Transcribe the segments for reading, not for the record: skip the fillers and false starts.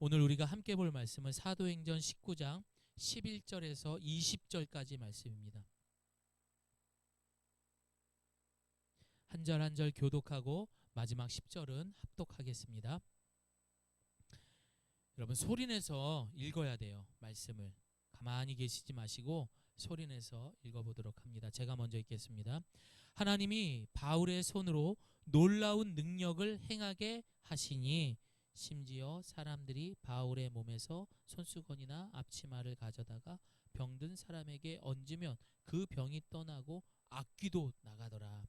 오늘 우리가 함께 볼 말씀은 사도행전 19장 11절에서 20절까지 말씀입니다. 한 절 한 절 교독하고 마지막 10절은 합독하겠습니다. 여러분 소리내서 읽어야 돼요. 말씀을 가만히 계시지 마시고 소리내서 읽어보도록 합니다. 제가 먼저 읽겠습니다. 하나님이 바울의 손으로 놀라운 능력을 행하게 하시니 심지어 사람들이 바울의 몸에서 손수건이나 앞치마를 가져다가 병든 사람에게 얹으면 그 병이 떠나고 악귀도 나가더라.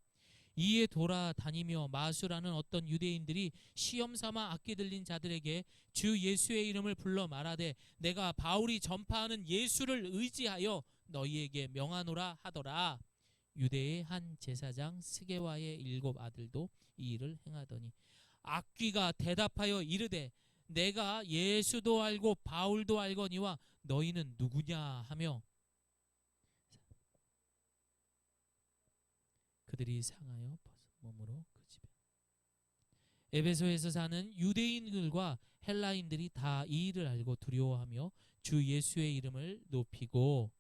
이에 돌아다니며 마수라는 어떤 유대인들이 시험삼아 악기 들린 자들에게 주 예수의 이름을 불러 말하되 내가 바울이 전파하는 예수를 의지하여 너희에게 명하노라 하더라. 유대의 한 제사장 스게와의 7 아들도 이 일을 행하더니 악귀가 대답하여 이르되 내가 예수도 알고 바울도 알거니와 너희는 누구냐 하며 그들이 상하여 벗은 몸으로 그 집에 에베소에서 사는 유대인들과 헬라인들이 다 이 일을 알고 두려워하며 주 예수의 이름을 높이고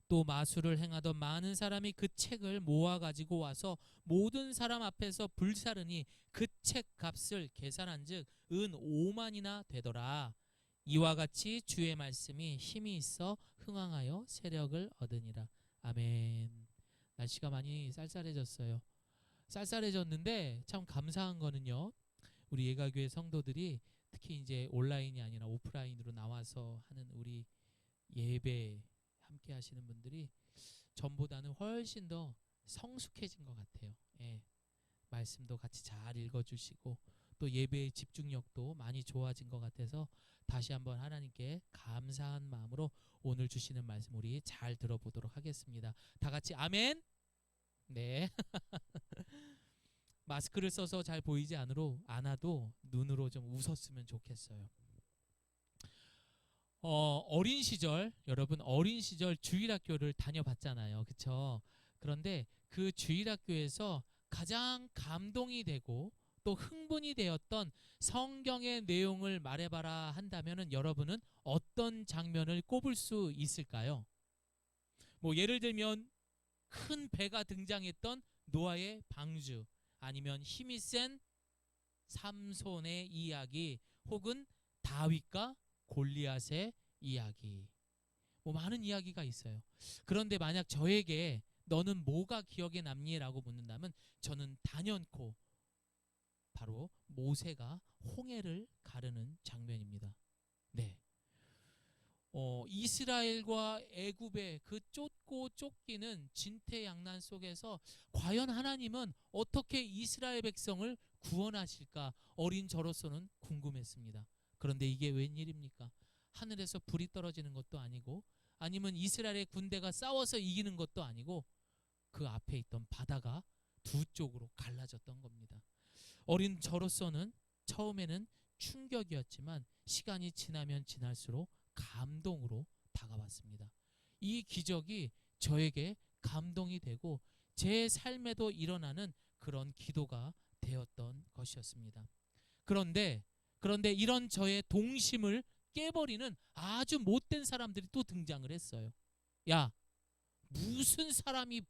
또 마술을 행하던 많은 사람이 그 책을 모아 가지고 와서 모든 사람 앞에서 불사르니 그 책 값을 계산한즉 은 5만이나 되더라. 이와 같이 주의 말씀이 힘이 있어 흥황하여 세력을 얻으니라. 아멘. 날씨가 많이 쌀쌀해졌어요. 쌀쌀해졌는데 참 감사한 거는요. 우리 예가교회 성도들이 특히 이제 온라인이 아니라 오프라인으로 나와서 하는 우리 예배 함께 하시는 분들이 전보다는 훨씬 더 성숙해진 것 같아요. 예. 말씀도 같이 잘 읽어주시고 또 예배의 집중력도 많이 좋아진 것 같아서 다시 한번 하나님께 감사한 마음으로 오늘 주시는 말씀 우리 잘 들어보도록 하겠습니다. 다 같이 아멘. 네. 마스크를 써서 잘 보이지 않아도 눈으로 좀 웃었으면 좋겠어요. 어린 시절 여러분 어린 시절 주일학교를 다녀봤잖아요. 그렇죠? 그런데 그 주일학교에서 가장 감동이 되고 또 흥분이 되었던 성경의 내용을 말해봐라 한다면은 여러분은 어떤 장면을 꼽을 수 있을까요? 뭐 예를 들면 큰 배가 등장했던 노아의 방주, 아니면 힘이 센 삼손의 이야기, 혹은 다윗과 골리앗의 이야기. 뭐 많은 이야기가 있어요. 그런데 만약 저에게 너는 뭐가 기억에 남니? 라고 묻는다면 저는 단연코 바로 모세가 홍해를 가르는 장면입니다. 네. 이스라엘과 애굽의 그 쫓고 쫓기는 진퇴양난 속에서 과연 하나님은 어떻게 이스라엘 백성을 구원하실까 어린 저로서는 궁금했습니다. 그런데 이게 웬일입니까? 하늘에서 불이 떨어지는 것도 아니고 아니면 이스라엘의 군대가 싸워서 이기는 것도 아니고 그 앞에 있던 바다가 두 쪽으로 갈라졌던 겁니다. 어린 저로서는 처음에는 충격이었지만 시간이 지나면 지날수록 감동으로 다가왔습니다. 이 기적이 저에게 감동이 되고 제 삶에도 일어나는 그런 기도가 되었던 것이었습니다. 그런데 이런 저의 동심을 깨버리는 아주 못된 사람들이 또 등장을 했어요. 야, 무슨 사람이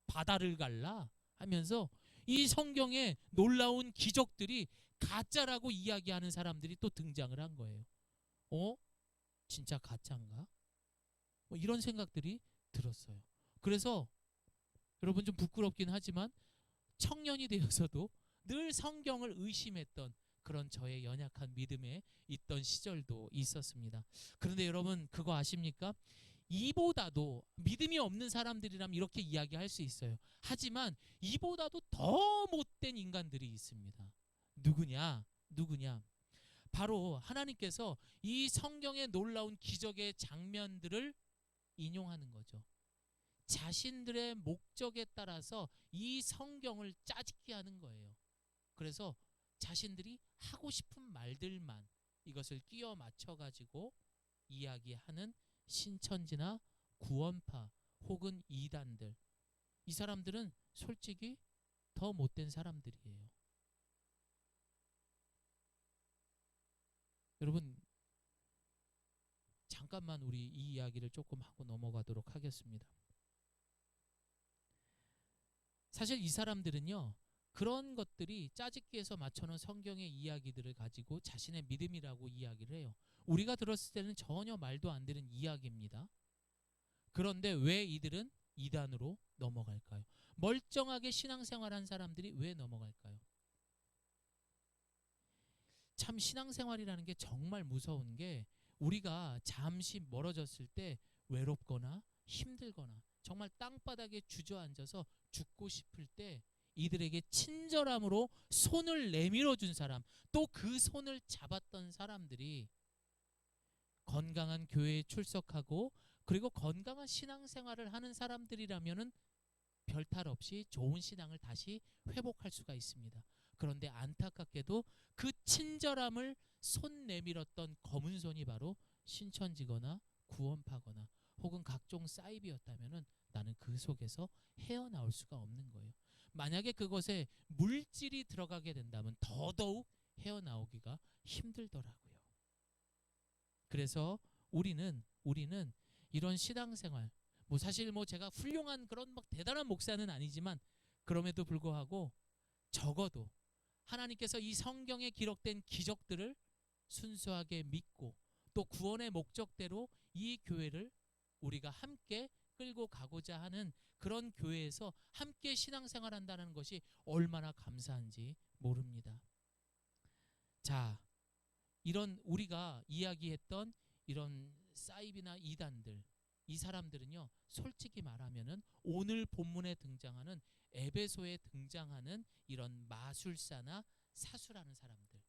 바다를 갈라? 하면서 이 성경의 놀라운 기적들이 가짜라고 이야기하는 사람들이 또 등장을 한 거예요. 진짜 가짜인가? 뭐 이런 생각들이 들었어요. 그래서 여러분 좀 부끄럽긴 하지만 청년이 되어서도 늘 성경을 의심했던 그런 저의 연약한 믿음에 있던 시절도 있었습니다. 그런데 여러분 그거 아십니까? 이보다도 믿음이 없는 사람들이라면 이렇게 이야기할 수 있어요. 하지만 이보다도 더 못된 인간들이 있습니다. 누구냐? 바로 하나님께서 이 성경의 놀라운 기적의 장면들을 인용하는 거죠. 자신들의 목적에 따라서 이 성경을 짜집기 하는 거예요. 그래서 자신들이 하고 싶은 말들만 이것을 끼워 맞춰 가지고 이야기하는 신천지나 구원파 혹은 이단들, 이 사람들은 솔직히 더 못된 사람들이에요. 여러분 잠깐만 우리 이 이야기를 조금 하고 넘어가도록 하겠습니다. 사실 이 사람들은요, 그런 것들이 짜집기해서 맞춰놓은 성경의 이야기들을 가지고 자신의 믿음이라고 이야기를 해요. 우리가 들었을 때는 전혀 말도 안 되는 이야기입니다. 그런데 왜 이들은 이단으로 넘어갈까요? 멀쩡하게 신앙생활한 사람들이 왜 넘어갈까요? 참 신앙생활이라는 게 정말 무서운 게, 우리가 잠시 멀어졌을 때 외롭거나 힘들거나 정말 땅바닥에 주저앉아서 죽고 싶을 때 이들에게 친절함으로 손을 내밀어 준 사람, 또 그 손을 잡았던 사람들이 건강한 교회에 출석하고 그리고 건강한 신앙생활을 하는 사람들이라면은 별탈 없이 좋은 신앙을 다시 회복할 수가 있습니다. 그런데 안타깝게도 그 친절함을 손 내밀었던 검은 손이 바로 신천지거나 구원파거나 혹은 각종 사이비였다면은 나는 그 속에서 헤어나올 수가 없는 거예요. 만약에 그것에 물질이 들어가게 된다면 더더욱 헤어나오기가 힘들더라고요. 그래서 우리는 이런 신앙생활, 사실 제가 훌륭한 그런 대단한 목사는 아니지만 그럼에도 불구하고 적어도 하나님께서 이 성경에 기록된 기적들을 순수하게 믿고 또 구원의 목적대로 이 교회를 우리가 함께 끌고 가고자 하는 그런 교회에서 함께 신앙생활한다는 것이 얼마나 감사한지 모릅니다. 자, 이런 우리가 이야기했던 이런 사이비나 이단들, 이 사람들은요, 솔직히 말하면은 오늘 본문에 등장하는 에베소에 등장하는 이런 마술사나 사수라는 사람들,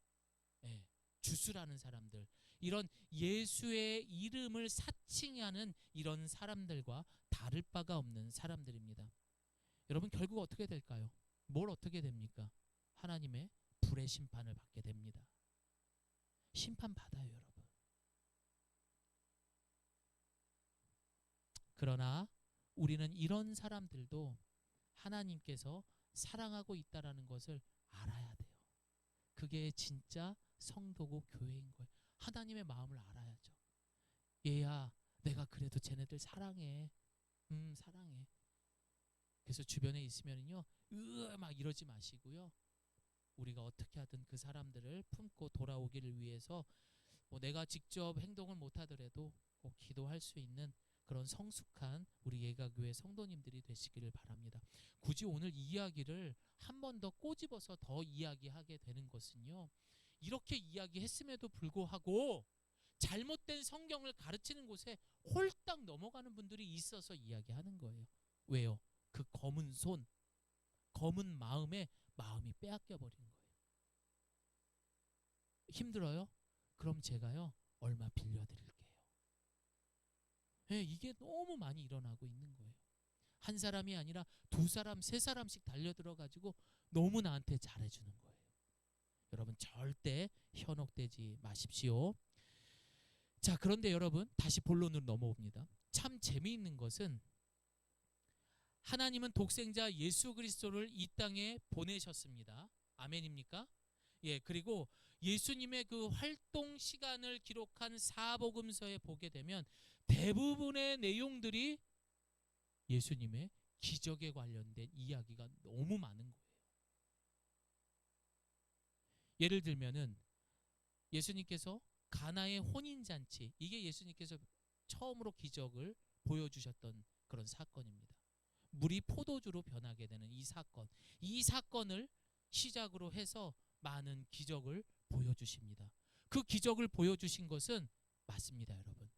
주수라는 사람들, 이런 예수의 이름을 사칭하는 이런 사람들과 다를 바가 없는 사람들입니다. 여러분 결국 어떻게 될까요? 뭘 어떻게 됩니까? 하나님의 불의 심판을 받게 됩니다. 심판받아요, 여러분. 그러나 우리는 이런 사람들도 하나님께서 사랑하고 있다라는 것을 알아야 돼요. 그게 진짜 성도고 교회인 거예요. 하나님의 마음을 알아야죠. 얘야, 내가 그래도 쟤네들 사랑해. 사랑해. 그래서 주변에 있으면요, 막 이러지 마시고요. 우리가 어떻게 하든 그 사람들을 품고 돌아오기를 위해서 내가 직접 행동을 못하더라도 꼭 기도할 수 있는 그런 성숙한 우리 예가교회 성도님들이 되시기를 바랍니다. 굳이 오늘 이 이야기를 한 번 더 꼬집어서 더 이야기하게 되는 것은요, 이렇게 이야기했음에도 불구하고 잘못된 성경을 가르치는 곳에 홀딱 넘어가는 분들이 있어서 이야기하는 거예요. 왜요? 그 검은 손, 검은 마음에 마음이 빼앗겨 버린 거예요. 힘들어요? 그럼 제가요 얼마 빌려드릴게요. 이게 너무 많이 일어나고 있는 거예요. 한 사람이 아니라 두 사람, 세 사람씩 달려들어가지고 너무 나한테 잘해주는 거예요. 여러분 절대 현혹되지 마십시오. 자, 그런데 여러분 다시 본론으로 넘어옵니다. 참 재미있는 것은 하나님은 독생자 예수 그리스도를 이 땅에 보내셨습니다. 아멘입니까? 그리고 예수님의 그 활동 시간을 기록한 사복음서에 보게 되면 대부분의 내용들이 예수님의 기적에 관련된 이야기가 너무 많은 거예요. 예를 들면은 예수님께서 가나의 혼인잔치, 이게 예수님께서 처음으로 기적을 보여주셨던 그런 사건입니다. 물이 포도주로 변하게 되는 이 사건, 이 사건을 시작으로 해서 많은 기적을 보여주십니다. 그 기적을 보여주신 것은 맞습니다, 여러분.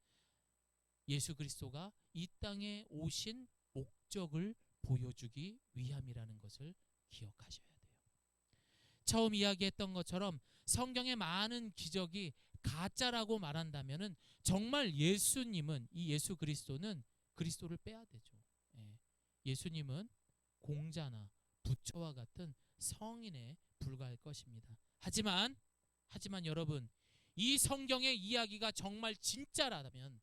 예수 그리스도가 이 땅에 오신 목적을 보여주기 위함이라는 것을 기억하셔야 돼요. 처음 이야기했던 것처럼 성경의 많은 기적이 가짜라고 말한다면은 정말 예수님은, 이 예수 그리스도는 그리스도를 빼야 되죠. 예수님은 공자나 부처와 같은 성인에 불과할 것입니다. 하지만 여러분, 이 성경의 이야기가 정말 진짜라면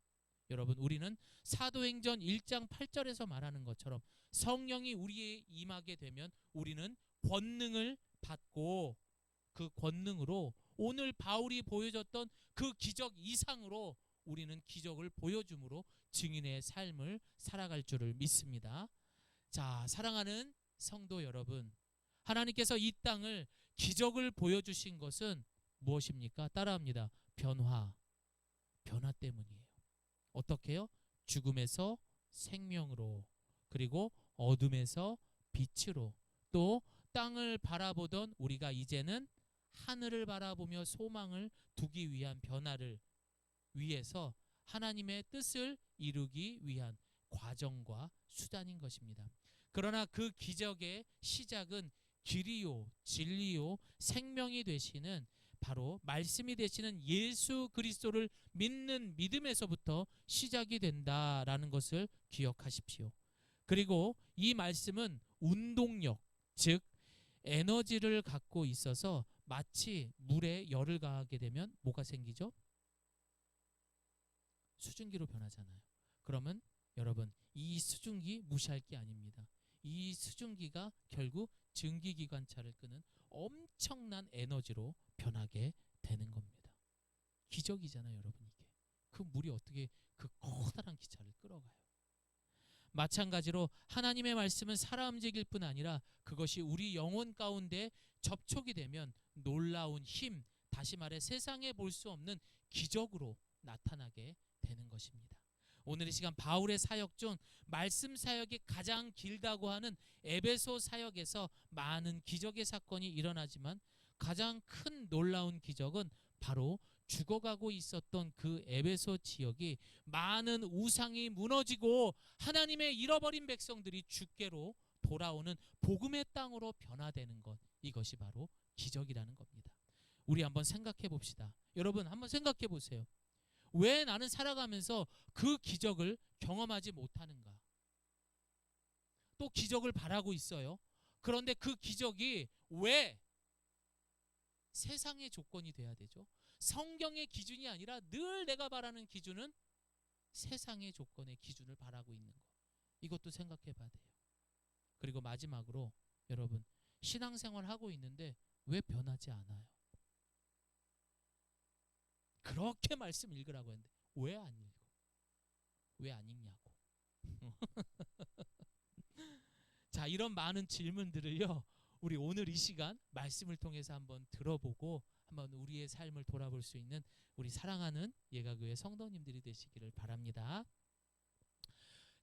여러분, 우리는 사도행전 1장 8절에서 말하는 것처럼 성령이 우리에 임하게 되면 우리는 권능을 받고 그 권능으로 오늘 바울이 보여줬던 그 기적 이상으로 우리는 기적을 보여줌으로 증인의 삶을 살아갈 줄을 믿습니다. 자, 사랑하는 성도 여러분, 하나님께서 이 땅을 기적을 보여주신 것은 무엇입니까? 따라합니다. 변화 때문이에요. 어떻게요? 죽음에서 생명으로, 그리고 어둠에서 빛으로, 또 땅을 바라보던 우리가 이제는 하늘을 바라보며 소망을 두기 위한 변화를 위해서 하나님의 뜻을 이루기 위한 과정과 수단인 것입니다. 그러나 그 기적의 시작은 길이요, 진리요, 생명이 되시는 바로 말씀이 되시는 예수 그리스도를 믿는 믿음에서부터 시작이 된다라는 것을 기억하십시오. 그리고 이 말씀은 운동력, 즉 에너지를 갖고 있어서 마치 물에 열을 가하게 되면 뭐가 생기죠? 수증기로 변하잖아요. 그러면 여러분, 이 수증기 무시할 게 아닙니다. 이 수증기가 결국 증기기관차를 끄는 엄청난 에너지로 변하게 되는 겁니다. 기적이잖아요, 여러분. 이게 그 물이 어떻게 그 커다란 기차를 끌어가요. 마찬가지로 하나님의 말씀은 살아 움직일 뿐 아니라 그것이 우리 영혼 가운데 접촉이 되면 놀라운 힘, 다시 말해 세상에 볼 수 없는 기적으로 나타나게 되는 것입니다. 오늘 이 시간 바울의 사역 중 말씀 사역이 가장 길다고 하는 에베소 사역에서 많은 기적의 사건이 일어나지만 가장 큰 놀라운 기적은 바로 죽어가고 있었던 그 에베소 지역이 많은 우상이 무너지고 하나님의 잃어버린 백성들이 주께로 돌아오는 복음의 땅으로 변화되는 것, 이것이 바로 기적이라는 겁니다. 우리 한번 생각해 봅시다. 여러분 한번 생각해 보세요. 왜 나는 살아가면서 그 기적을 경험하지 못하는가? 또 기적을 바라고 있어요. 그런데 그 기적이 왜 세상의 조건이 돼야 되죠? 성경의 기준이 아니라 늘 내가 바라는 기준은 세상의 조건의 기준을 바라고 있는 것. 이것도 생각해 봐야 돼요. 그리고 마지막으로 여러분, 신앙생활 하고 있는데 왜 변하지 않아요? 그렇게 말씀 읽으라고 했는데 왜 안 읽어? 왜 안 읽냐고. 자, 이런 많은 질문들을요, 우리 오늘 이 시간 말씀을 통해서 한번 들어보고 한번 우리의 삶을 돌아볼 수 있는 우리 사랑하는 예가교회 성도님들이 되시기를 바랍니다.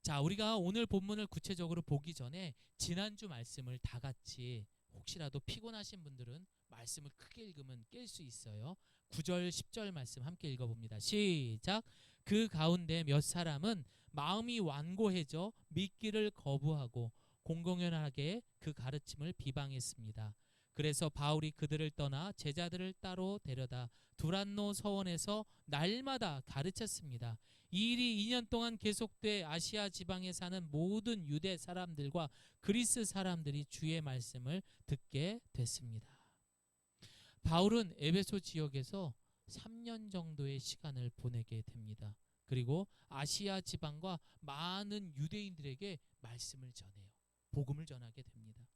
자, 우리가 오늘 본문을 구체적으로 보기 전에 지난주 말씀을 다 같이, 혹시라도 피곤하신 분들은 말씀을 크게 읽으면 깰 수 있어요. 9절 10절 말씀 함께 읽어봅니다. 시작. 그 가운데 몇 사람은 마음이 완고해져 믿기를 거부하고 공공연하게 그 가르침을 비방했습니다. 그래서 바울이 그들을 떠나 제자들을 따로 데려다 두란노 서원에서 날마다 가르쳤습니다. 이 일이 2년 동안 계속돼 아시아 지방에 사는 모든 유대 사람들과 그리스 사람들이 주의 말씀을 듣게 됐습니다. 바울은 에베소 지역에서 3년 정도의 시간을 보내게 됩니다. 그리고 아시아 지방과 많은 유대인들에게 말씀을 전해요. 복음을 전하게 됩니다.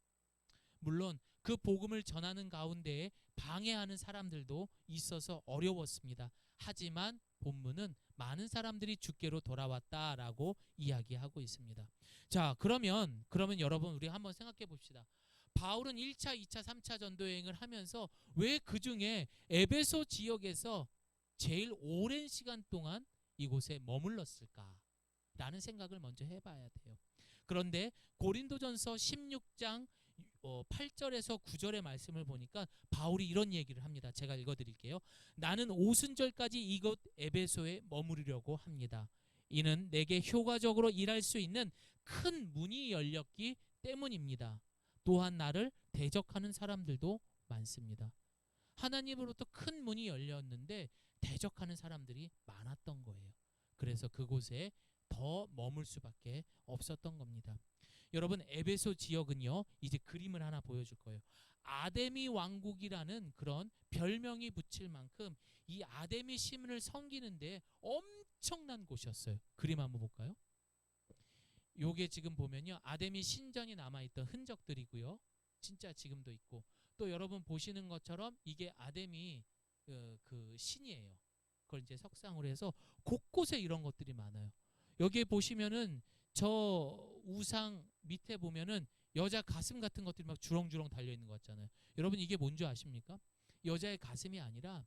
물론 그 복음을 전하는 가운데에 방해하는 사람들도 있어서 어려웠습니다. 하지만 본문은 많은 사람들이 주께로 돌아왔다라고 이야기하고 있습니다. 자, 그러면 여러분 우리 한번 생각해 봅시다. 바울은 1차, 2차, 3차 전도 여행을 하면서 왜 그중에 에베소 지역에서 제일 오랜 시간 동안 이곳에 머물렀을까? 라는 생각을 먼저 해봐야 돼요. 그런데 고린도전서 16장 8절에서 9절의 말씀을 보니까 바울이 이런 얘기를 합니다. 제가 읽어드릴게요. 나는 오순절까지 이곳 에베소에 머무르려고 합니다. 이는 내게 효과적으로 일할 수 있는 큰 문이 열렸기 때문입니다. 또한 나를 대적하는 사람들도 많습니다. 하나님으로부터 큰 문이 열렸는데 대적하는 사람들이 많았던 거예요. 그래서 그곳에 더 머물 수밖에 없었던 겁니다. 여러분, 에베소 지역은요, 이제 그림을 하나 보여줄 거예요. 아데미 왕국이라는 그런 별명이 붙일 만큼 이 아데미 신을 섬기는데 엄청난 곳이었어요. 그림 한번 볼까요? 요게 지금 보면요, 아데미 신전이 남아있던 흔적들이고요. 진짜 지금도 있고, 또 여러분 보시는 것처럼 이게 아데미 그 신이에요. 그걸 이제 석상으로 해서 곳곳에 이런 것들이 많아요. 여기에 보시면은 저 우상 밑에 보면은 여자 가슴 같은 것들이 막 주렁주렁 달려 있는 것 같잖아요. 여러분 이게 뭔지 아십니까? 여자의 가슴이 아니라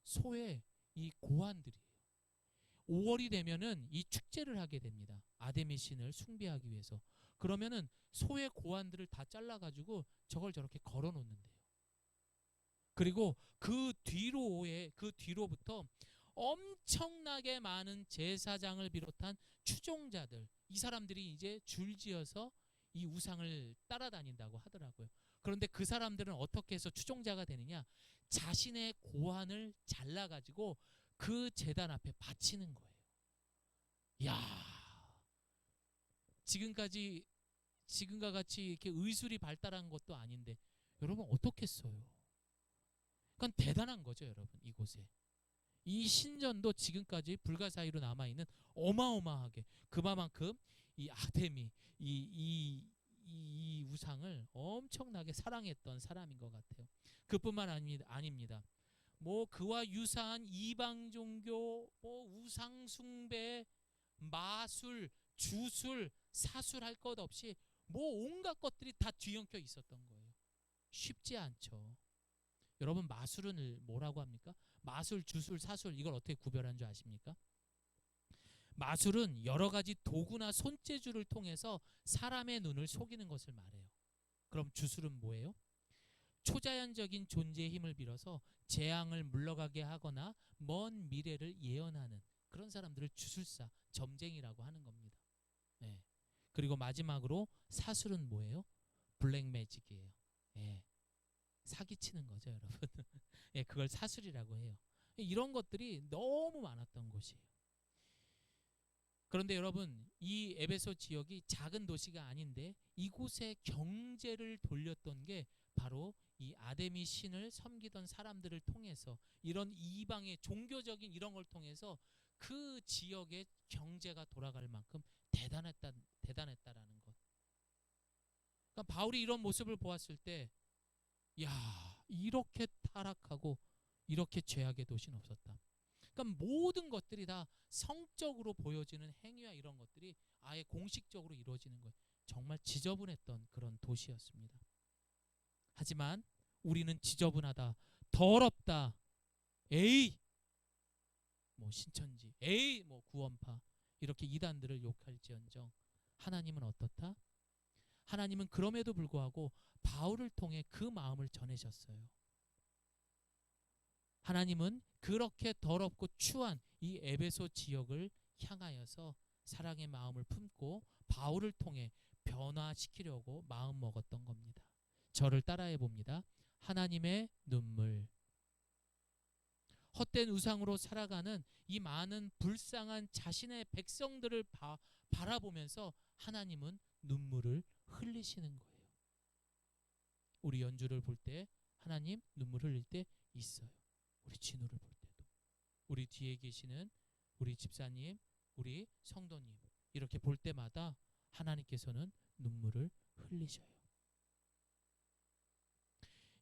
소의 이 고환들이에요. 5월이 되면은 이 축제를 하게 됩니다. 아데미 신을 숭배하기 위해서. 그러면은 소의 고환들을 다 잘라가지고 저걸 저렇게 걸어 놓는데요. 그리고 그 뒤로부터 엄청나게 많은 제사장을 비롯한 추종자들, 이 사람들이 이제 줄지어서 이 우상을 따라다닌다고 하더라고요. 그런데 그 사람들은 어떻게 해서 추종자가 되느냐? 자신의 고환을 잘라가지고 그 제단 앞에 바치는 거예요. 야, 지금까지 지금과 같이 이렇게 의술이 발달한 것도 아닌데 여러분 어떻겠어요? 그건 대단한 거죠, 여러분. 이곳에 이 신전도 지금까지 불가사의로 남아있는 어마어마하게 그만큼 이 아데미 이 우상을 엄청나게 사랑했던 사람인 것 같아요. 그뿐만 아닙니다. 뭐 그와 유사한 이방 종교, 뭐 우상 숭배, 마술, 주술, 사술 할 것 없이 뭐 온갖 것들이 다 뒤엉켜 있었던 거예요. 쉽지 않죠. 여러분 마술은 뭐라고 합니까? 마술, 주술, 사술 이걸 어떻게 구별하는 줄 아십니까? 마술은 여러 가지 도구나 손재주를 통해서 사람의 눈을 속이는 것을 말해요. 그럼 주술은 뭐예요? 초자연적인 존재의 힘을 빌어서 재앙을 물러가게 하거나 먼 미래를 예언하는 그런 사람들을 주술사, 점쟁이라고 하는 겁니다. 네. 그리고 마지막으로 사술은 뭐예요? 블랙매직이에요. 예. 사기치는 거죠, 여러분. 예, 그걸 사술이라고 해요. 이런 것들이 너무 많았던 곳이에요. 그런데 여러분, 이 에베소 지역이 작은 도시가 아닌데 이곳의 경제를 돌렸던 게 바로 이 아데미 신을 섬기던 사람들을 통해서 이런 이방의 종교적인 이런 걸 통해서 그 지역의 경제가 돌아갈 만큼 대단했다라는 것. 그러니까 바울이 이런 모습을 보았을 때 야, 이렇게 타락하고 이렇게 죄악의 도시는 없었다. 그러니까 모든 것들이 다 성적으로 보여지는 행위와 이런 것들이 아예 공식적으로 이루어지는 것. 정말 지저분했던 그런 도시였습니다. 하지만 우리는 지저분하다, 더럽다, 에이, 뭐 신천지, 에이, 뭐 구원파 이렇게 이단들을 욕할지언정 하나님은 어떻다? 하나님은 그럼에도 불구하고 바울을 통해 그 마음을 전해셨어요. 하나님은 그렇게 더럽고 추한 이 에베소 지역을 향하여서 사랑의 마음을 품고 바울을 통해 변화시키려고 마음 먹었던 겁니다. 저를 따라해 봅니다. 하나님의 눈물. 헛된 우상으로 살아가는 이 많은 불쌍한 자신의 백성들을 바라보면서 하나님은 눈물을 흘리시는 거예요. 우리 연주를 볼 때 하나님 눈물 흘릴 때 있어요. 우리 진우를 볼 때도, 우리 뒤에 계시는 우리 집사님, 우리 성도님 이렇게 볼 때마다 하나님께서는 눈물을 흘리셔요.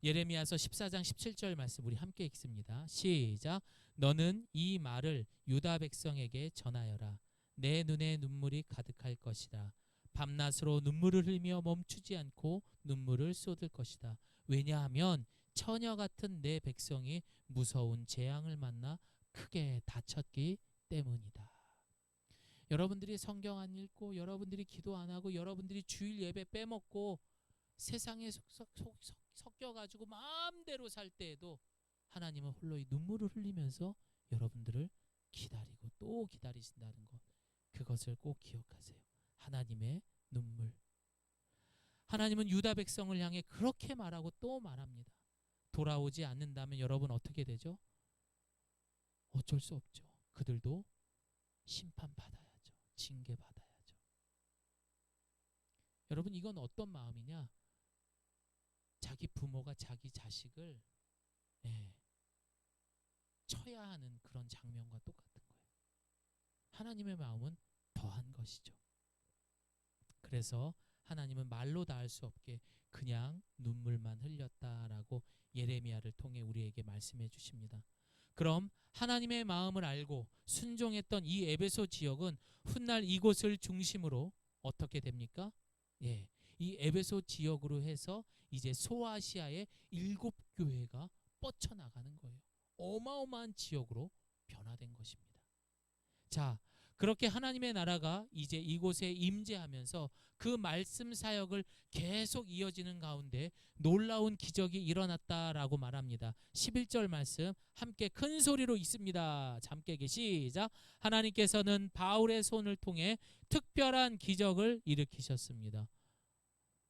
예레미야서 14장 17절 말씀 우리 함께 읽습니다. 시작. 너는 이 말을 유다 백성에게 전하여라. 내 눈에 눈물이 가득할 것이다. 밤낮으로 눈물을 흘리며 멈추지 않고 눈물을 쏟을 것이다. 왜냐하면 처녀 같은 내 백성이 무서운 재앙을 만나 크게 다쳤기 때문이다. 여러분들이 성경 안 읽고 여러분들이 기도 안 하고 여러분들이 주일 예배 빼먹고 세상에 섞여가지고 마음대로 살 때에도 하나님은 홀로 이 눈물을 흘리면서 여러분들을 기다리고 또 기다리신다는 것, 그것을 꼭 기억하세요. 하나님의 눈물. 하나님은 유다 백성을 향해 그렇게 말하고 또 말합니다. 돌아오지 않는다면 여러분 어떻게 되죠? 어쩔 수 없죠. 그들도 심판받아야죠. 징계받아야죠. 여러분 이건 어떤 마음이냐? 자기 부모가 자기 자식을 쳐야 하는 그런 장면과 똑같은 거예요. 하나님의 마음은 더한 것이죠. 그래서 하나님은 말로 다 할 수 없게 그냥 눈물만 흘렸다라고 예레미야를 통해 우리에게 말씀해 주십니다. 그럼 하나님의 마음을 알고 순종했던 이 에베소 지역은 훗날 이곳을 중심으로 어떻게 됩니까? 예, 이 에베소 지역으로 해서 이제 소아시아의 7교회가 뻗쳐나가는 거예요. 어마어마한 지역으로 변화된 것입니다. 자, 그렇게 하나님의 나라가 이제 이곳에 임재하면서 그 말씀 사역을 계속 이어지는 가운데 놀라운 기적이 일어났다라고 말합니다. 11절 말씀 함께 큰 소리로 읽습니다. 함께 시작. 하나님께서는 바울의 손을 통해 특별한 기적을 일으키셨습니다.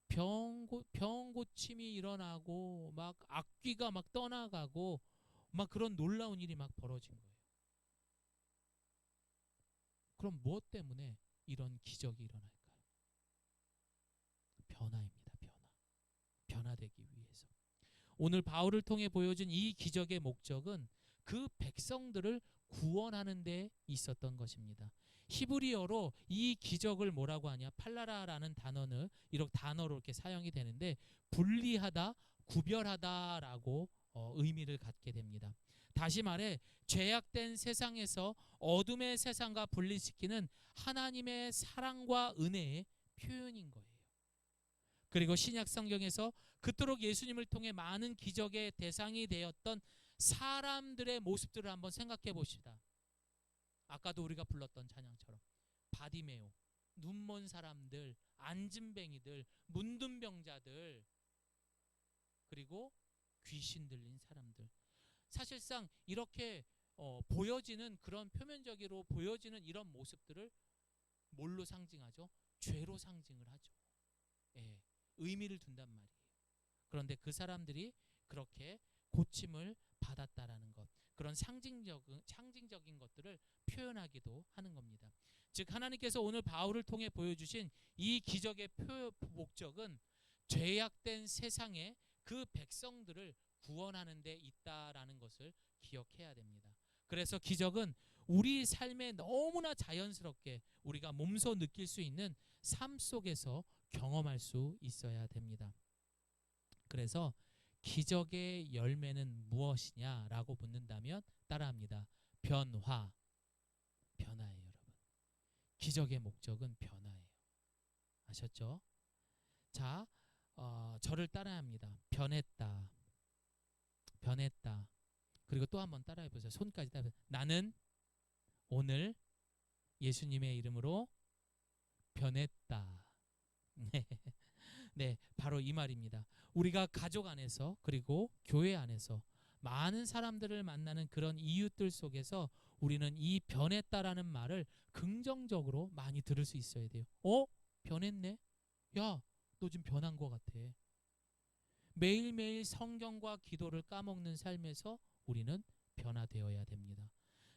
병 고침이 일어나고 막 악귀가 막 떠나가고 막 그런 놀라운 일이 막 벌어진 거예요. 그럼 무엇 때문에 이런 기적이 일어날까요? 변화입니다. 변화되기 위해서. 오늘 바울을 통해 보여준 이 기적의 목적은 그 백성들을 구원하는 데 있었던 것입니다. 히브리어로 이 기적을 뭐라고 하냐? 팔라라라는 단어는 이렇게 단어로 이렇게 사용이 되는데 분리하다, 구별하다라고 의미를 갖게 됩니다. 다시 말해 죄악된 세상에서 어둠의 세상과 분리시키는 하나님의 사랑과 은혜의 표현인 거예요. 그리고 신약 성경에서 그토록 예수님을 통해 많은 기적의 대상이 되었던 사람들의 모습들을 한번 생각해 봅시다. 아까도 우리가 불렀던 찬양처럼 바디메오, 눈먼 사람들, 안진뱅이들, 문둥병자들, 그리고 귀신 들린 사람들. 사실상 이렇게 보여지는 그런 표면적으로 보여지는 이런 모습들을 뭘로 상징하죠? 죄로 상징을 하죠. 예, 의미를 둔단 말이에요. 그런데 그 사람들이 그렇게 고침을 받았다라는 것, 그런 상징적인 것들을 표현하기도 하는 겁니다. 즉 하나님께서 오늘 바울을 통해 보여주신 이 기적의 목적은 죄악된 세상에 그 백성들을 구원하는 데 있다라는 것을 기억해야 됩니다. 그래서 기적은 우리 삶에 너무나 자연스럽게 우리가 몸소 느낄 수 있는 삶 속에서 경험할 수 있어야 됩니다. 그래서 기적의 열매는 무엇이냐라고 묻는다면 따라합니다. 변화예요, 여러분. 기적의 목적은 변화예요. 아셨죠? 자, 저를 따라합니다. 변했다. 그리고 또 한번 따라해보세요. 손까지 따라해보세요. 나는 오늘 예수님의 이름으로 변했다. 네, 바로 이 말입니다. 우리가 가족 안에서 그리고 교회 안에서 많은 사람들을 만나는 그런 이웃들 속에서 우리는 이 변했다라는 말을 긍정적으로 많이 들을 수 있어야 돼요. 변했네? 야, 너 지금 변한 것 같아. 매일매일 성경과 기도를 까먹는 삶에서 우리는 변화되어야 됩니다.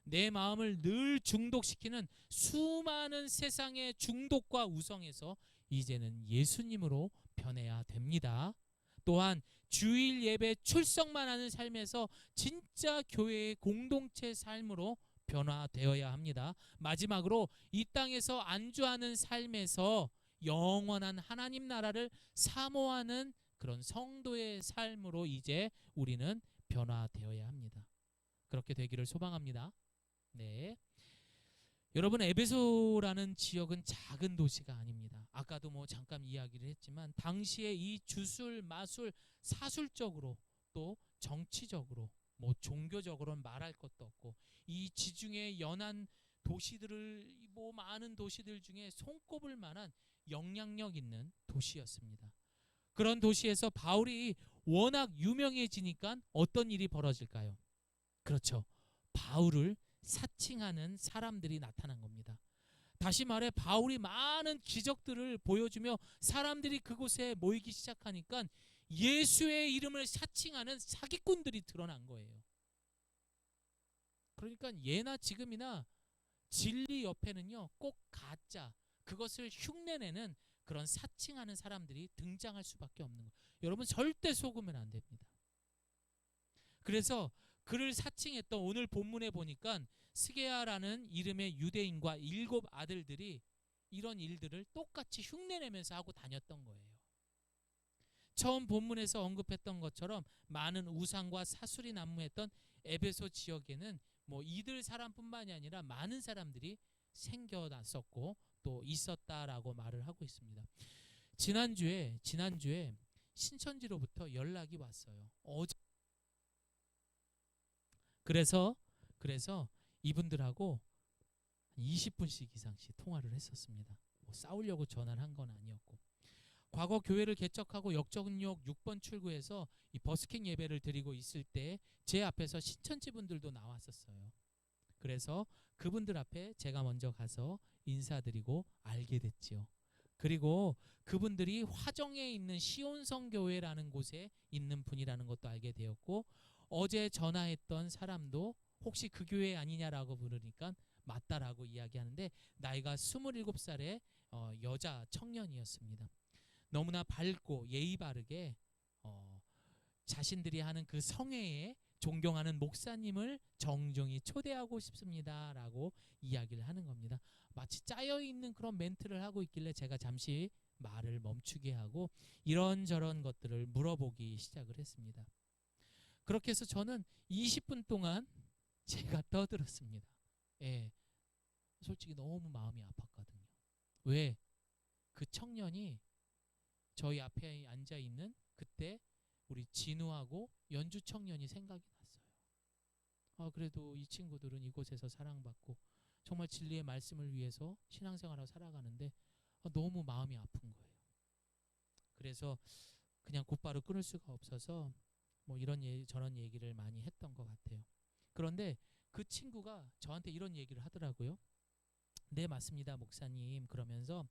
내 마음을 늘 중독시키는 수많은 세상의 중독과 우성에서 이제는 예수님으로 변해야 됩니다. 또한 주일 예배 출석만 하는 삶에서 진짜 교회의 공동체 삶으로 변화되어야 합니다. 마지막으로 이 땅에서 안주하는 삶에서 영원한 하나님 나라를 사모하는 그런 성도의 삶으로 이제 우리는 변화되어야 합니다. 그렇게 되기를 소망합니다. 네, 여러분, 에베소라는 지역은 작은 도시가 아닙니다. 아까도 잠깐 이야기를 했지만 당시에 이 주술, 마술, 사술적으로 또 정치적으로 종교적으로는 말할 것도 없고 이 지중해 연안 도시들을 많은 도시들 중에 손꼽을 만한 영향력 있는 도시였습니다. 그런 도시에서 바울이 워낙 유명해지니까 어떤 일이 벌어질까요? 그렇죠. 바울을 사칭하는 사람들이 나타난 겁니다. 다시 말해 바울이 많은 기적들을 보여주며 사람들이 그곳에 모이기 시작하니까 예수의 이름을 사칭하는 사기꾼들이 드러난 거예요. 그러니까 예나 지금이나 진리 옆에는요 꼭 가짜, 그것을 흉내내는 그런 사칭하는 사람들이 등장할 수밖에 없는 거예요. 여러분 절대 속으면 안 됩니다. 그래서 그를 사칭했던 오늘 본문에 보니까 스게아라는 이름의 유대인과 7 아들들이 이런 일들을 똑같이 흉내내면서 하고 다녔던 거예요. 처음 본문에서 언급했던 것처럼 많은 우상과 사술이 난무했던 에베소 지역에는 뭐 이들 사람뿐만이 아니라 많은 사람들이 생겨났었고 또 있었다라고 말을 하고 있습니다. 지난주에 신천지로부터 연락이 왔어요. 그래서 이분들하고 20분씩 이상씩 통화를 했었습니다. 뭐 싸우려고 전화를 한 건 아니었고, 과거 교회를 개척하고 역정역 6번 출구에서 이 버스킹 예배를 드리고 있을 때 제 앞에서 신천지 분들도 나왔었어요. 그래서 그분들 앞에 제가 먼저 가서 인사드리고 알게 됐지요. 그리고 그분들이 화정에 있는 시온성교회라는 곳에 있는 분이라는 것도 알게 되었고, 어제 전화했던 사람도 혹시 그 교회 아니냐라고 물으니까 맞다라고 이야기하는데, 나이가 27살의 여자 청년이었습니다. 너무나 밝고 예의 바르게 자신들이 하는 그 성회에 존경하는 목사님을 정중히 초대하고 싶습니다라고 이야기를 하는 겁니다. 마치 짜여있는 그런 멘트를 하고 있길래 제가 잠시 말을 멈추게 하고 이런저런 것들을 물어보기 시작을 했습니다. 그렇게 해서 저는 20분 동안 제가 떠들었습니다. 예, 솔직히 너무 마음이 아팠거든요. 왜? 그 청년이 저희 앞에 앉아있는 그때 우리 진우하고 연주 청년이 생각이 났어요. 그래도 이 친구들은 이곳에서 사랑받고 정말 진리의 말씀을 위해서 신앙생활하고 살아가는데 너무 마음이 아픈 거예요. 그래서 그냥 곧바로 끊을 수가 없어서 뭐 이런 저런 얘기를 많이 했던 것 같아요. 그런데 그 친구가 저한테 이런 얘기를 하더라고요. 네, 맞습니다, 목사님. 그러면서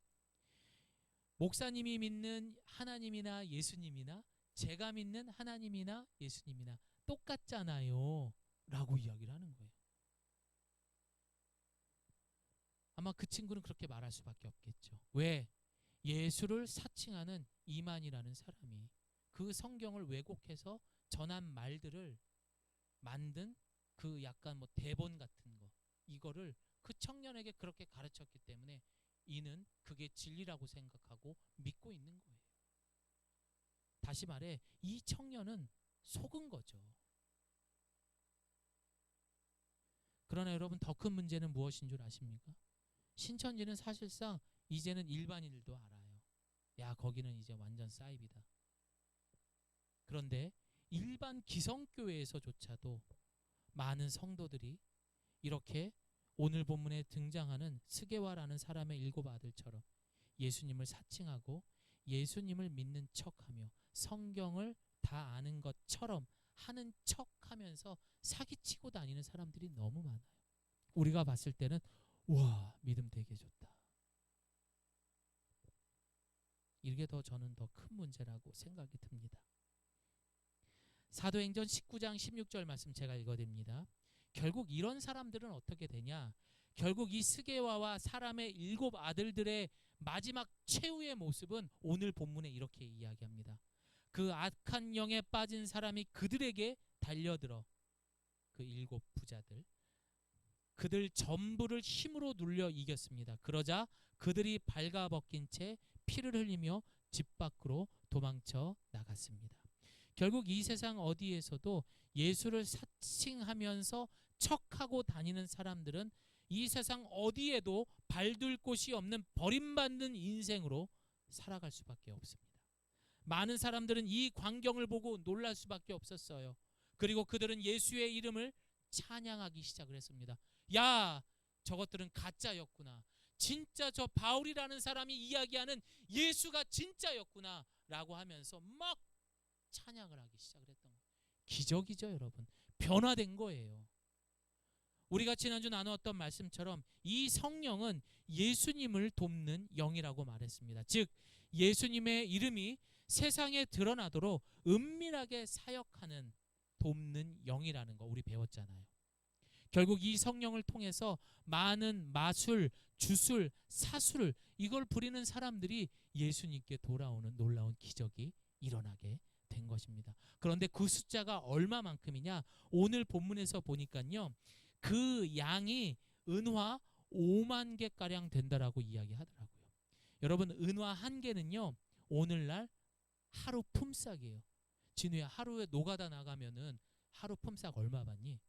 목사님이 믿는 하나님이나 예수님이나 제가 믿는 하나님이나 예수님이나 똑같잖아요 라고 이야기를 하는 거예요. 아마 그 친구는 그렇게 말할 수밖에 없겠죠. 왜? 예수를 사칭하는 이만이라는 사람이 그 성경을 왜곡해서 전한 말들을 만든 그 약간 뭐 대본 같은 거, 이거를 그 청년에게 그렇게 가르쳤기 때문에 이는 그게 진리라고 생각하고 믿고 있는 거예요. 다시 말해, 이 청년은 속은 거죠. 그러나 여러분, 더 큰 문제는 무엇인 줄 아십니까? 신천지는 사실상 이제는 일반인들도 알아요. 야, 거기는 이제 완전 사이비다. 그런데 일반 기성교회에서조차도 많은 성도들이 이렇게 오늘 본문에 등장하는 스게와라는 사람의 7 아들처럼 예수님을 사칭하고 예수님을 믿는 척하며 성경을 다 아는 것처럼 하는 척하면서 사기치고 다니는 사람들이 너무 많아요. 우리가 봤을 때는 와, 믿음 되게 좋다. 이게 저는 더 큰 문제라고 생각이 듭니다. 사도행전 19장 16절 말씀 제가 읽어드립니다. 결국 이런 사람들은 어떻게 되냐? 결국 이 스게와와 사람의 7 아들들의 마지막 최후의 모습은 오늘 본문에 이렇게 이야기합니다. 그 악한 영에 빠진 사람이 그들에게 달려들어, 그 7 부자들, 그들 전부를 힘으로 눌려 이겼습니다. 그러자 그들이 발가벗긴 채 피를 흘리며 집 밖으로 도망쳐 나갔습니다. 결국 이 세상 어디에서도 예수를 사칭하면서 척하고 다니는 사람들은 이 세상 어디에도 발둘 곳이 없는 버림받는 인생으로 살아갈 수밖에 없습니다. 많은 사람들은 이 광경을 보고 놀랄 수밖에 없었어요. 그리고 그들은 예수의 이름을 찬양하기 시작을 했습니다. 야, 저것들은 가짜였구나. 진짜 저 바울이라는 사람이 이야기하는 예수가 진짜였구나 라고 하면서 막 찬양을 하기 시작을 했던 거예요. 기적이죠, 여러분. 변화된 거예요. 우리가 지난주 나누었던 말씀처럼 이 성령은 예수님을 돕는 영이라고 말했습니다. 즉 예수님의 이름이 세상에 드러나도록 은밀하게 사역하는 돕는 영이라는 거 우리 배웠잖아요. 결국 이 성령을 통해서 많은 마술, 주술, 사술 이걸 부리는 사람들이 예수님께 돌아오는 놀라운 기적이 일어나게 된 것입니다. 그런데 그 숫자가 얼마만큼이냐? 오늘 본문에서 보니까요, 그 양이 은화 5만 개가량 된다라고 이야기하더라고요. 여러분, 은화 한 개는요, 오늘날 하루 품삯이에요. 진우야, 하루에 노가다 나가면은 하루 품삯 얼마 받니?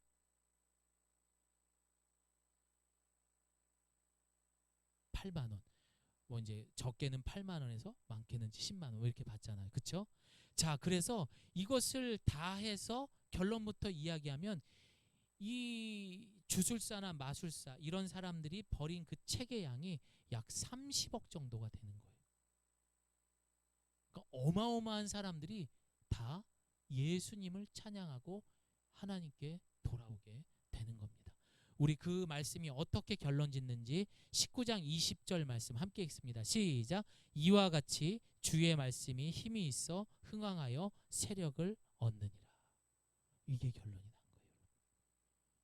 8만 원. 뭐 이제 적게는 8만 원에서 많게는 10만 원 이렇게 받잖아요. 그렇죠? 자, 그래서 이것을 다 해서 결론부터 이야기하면 이 주술사나 마술사 이런 사람들이 벌인 그 책의 양이 약 30억 정도가 되는 거예요. 그러니까 어마어마한 사람들이 다 예수님을 찬양하고 하나님께 돌아오게 되는 겁니다. 우리 그 말씀이 어떻게 결론 짓는지 19장 20절 말씀 함께 읽습니다. 시작. 이와 같이 주의 말씀이 힘이 있어 흥왕하여 세력을 얻느니라. 이게 결론이 난 거예요.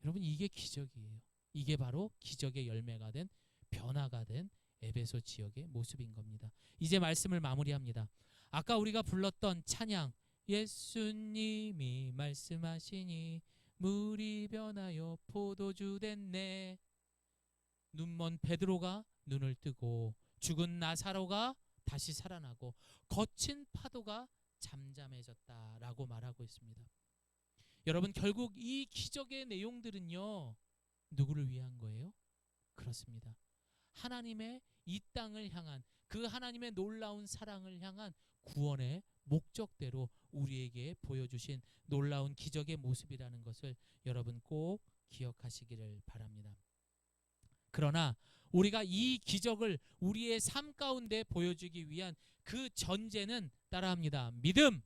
여러분, 이게 기적이에요. 이게 바로 기적의 열매가 된, 변화가 된 에베소 지역의 모습인 겁니다. 이제 말씀을 마무리합니다. 아까 우리가 불렀던 찬양, 예수님이 말씀하시니 물이 변하여 포도주 됐네. 눈먼 베드로가 눈을 뜨고 죽은 나사로가 다시 살아나고 거친 파도가 잠잠해졌다라고 말하고 있습니다. 여러분, 결국 이 기적의 내용들은요, 누구를 위한 거예요? 그렇습니다. 하나님의 이 땅을 향한, 그 하나님의 놀라운 사랑을 향한 구원의 목적대로 우리에게 보여주신 놀라운 기적의 모습이라는 것을 여러분 꼭 기억하시기를 바랍니다. 그러나 우리가 이 기적을 우리의 삶 가운데 보여주기 위한 그 전제는 따라합니다. 믿음.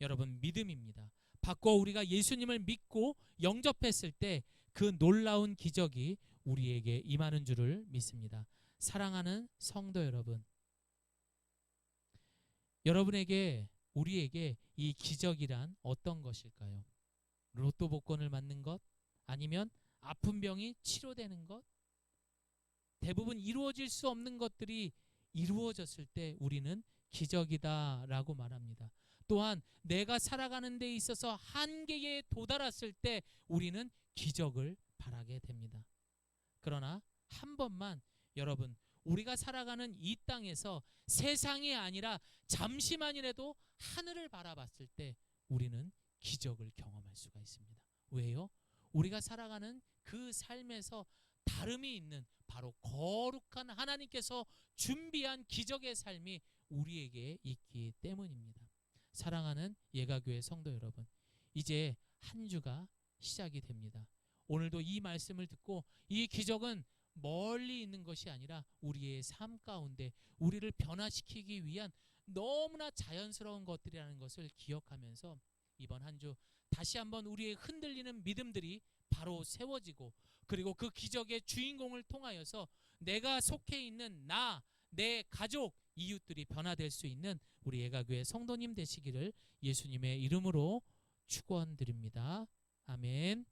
여러분, 믿음입니다. 바꿔 우리가 예수님을 믿고 영접했을 때 그 놀라운 기적이 우리에게 임하는 줄을 믿습니다. 사랑하는 성도 여러분, 여러분에게, 우리에게 이 기적이란 어떤 것일까요? 로또 복권을 맞는 것? 아니면 아픈 병이 치료되는 것? 대부분 이루어질 수 없는 것들이 이루어졌을 때 우리는 기적이다라고 말합니다. 또한 내가 살아가는 데 있어서 한계에 도달했을 때 우리는 기적을 바라게 됩니다. 그러나 한 번만 여러분, 우리가 살아가는 이 땅에서 세상이 아니라 잠시만이라도 하늘을 바라봤을 때 우리는 기적을 경험할 수가 있습니다. 왜요? 우리가 살아가는 그 삶에서 다름이 있는 바로 거룩한 하나님께서 준비한 기적의 삶이 우리에게 있기 때문입니다. 사랑하는 예가교회 성도 여러분, 이제 한 주가 시작이 됩니다. 오늘도 이 말씀을 듣고 이 기적은 멀리 있는 것이 아니라 우리의 삶 가운데 우리를 변화시키기 위한 너무나 자연스러운 것들이라는 것을 기억하면서 이번 한 주 다시 한번 우리의 흔들리는 믿음들이 바로 세워지고, 그리고 그 기적의 주인공을 통하여서 내가 속해 있는 나, 내 가족, 이웃들이 변화될 수 있는 우리 예가교회 성도님 되시기를 예수님의 이름으로 축원드립니다. 아멘.